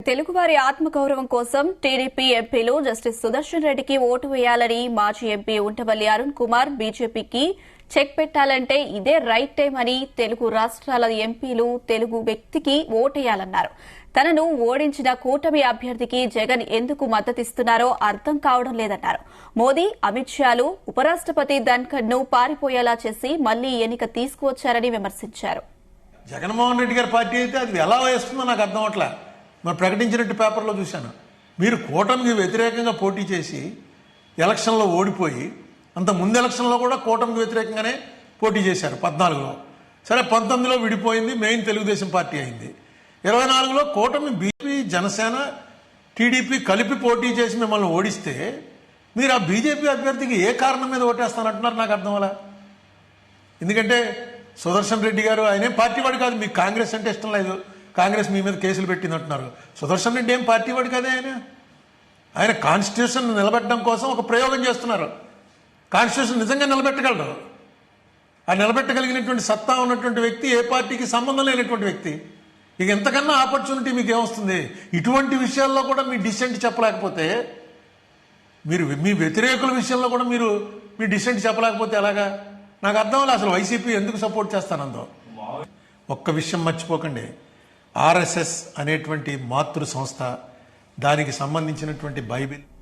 తెలుగువారి ఆత్మగౌరవం కోసం టీడీపీ ఎంపీలు జస్టిస్ సుదర్శన్ రెడ్డికి ఓటు వేయాలని మాజీ ఎంపీ ఉంటవల్లి అరుణ్ కుమార్ బీజేపీకి చెక్ పెట్టాలంటే ఇదే రైట్ టైం అని తెలుగు రాష్ట్రాల ఎంపీలు తెలుగు వ్యక్తికి ఓటేయాలన్నారు. తనను ఓడించిన కూటమి అభ్యర్థికి జగన్ ఎందుకు మద్దతిస్తున్నారో అర్థం కావడం లేదన్నారు. మోదీ, అమిత్ షాలు ఉపరాష్టపతి ధన్ఖడ్ ను పారిపోయేలా చేసి మళ్లీ ఎన్నిక తీసుకువచ్చారని విమర్శించారు. జగన్మోహన్ రెడ్డి గారి పార్టీ అయితే అది ఎలా వేస్తుందో నాకు అర్థం అవట్లే. మరి ప్రకటించినట్టు పేపర్లో చూశాను. మీరు కూటమికి వ్యతిరేకంగా పోటీ చేసి ఎలక్షన్లో ఓడిపోయి, అంత ముందు ఎలక్షన్లో కూడా కూటమికి వ్యతిరేకంగానే పోటీ చేశారు 14లో. సరే 19లో విడిపోయింది, మెయిన్ తెలుగుదేశం పార్టీ అయింది. 24లో కూటమి బీజేపీ, జనసేన, టీడీపీ కలిపి పోటీ చేసి మిమ్మల్ని ఓడిస్తే మీరు ఆ బీజేపీ అభ్యర్థికి ఏ కారణం మీద ఓటేస్తానంటున్నారు నాకు అర్థం అలా. ఎందుకంటే సుదర్శన్ రెడ్డి గారు ఆయనే పార్టీ వాడు కాదు, మీకు కాంగ్రెస్ అంటే ఇష్టం లేదు, కాంగ్రెస్ మీ మీద కేసులు పెట్టింది అంటున్నారు. సుదర్శన్ రెడ్డి ఏం పార్టీ వాడు కాదే. ఆయన కాన్స్టిట్యూషన్ నిలబెట్టడం కోసం ఒక ప్రయోగం చేస్తున్నారు. కాన్స్టిట్యూషన్ నిజంగా నిలబెట్టగలరు. ఆ నిలబెట్టగలిగినటువంటి సత్తా ఉన్నటువంటి వ్యక్తి, ఏ పార్టీకి సంబంధం లేనటువంటి వ్యక్తి. ఇక ఎంతకన్నా ఆపర్చునిటీ మీకు ఏమొస్తుంది? ఇటువంటి విషయాల్లో కూడా మీ డిసెంట్ చెప్పలేకపోతే, మీరు మీ వ్యతిరేకుల విషయంలో కూడా మీరు మీ డిసెంట్ చెప్పలేకపోతే ఎలాగా? నాకు అర్థం లేదు అసలు వైసీపీ ఎందుకు సపోర్ట్ చేస్తానందో. ఒక్క విషయం మర్చిపోకండి, ఆర్ఎస్ఎస్ అనేటువంటి మాతృ సంస్థ, దానికి సంబంధించినటువంటి బైబిల్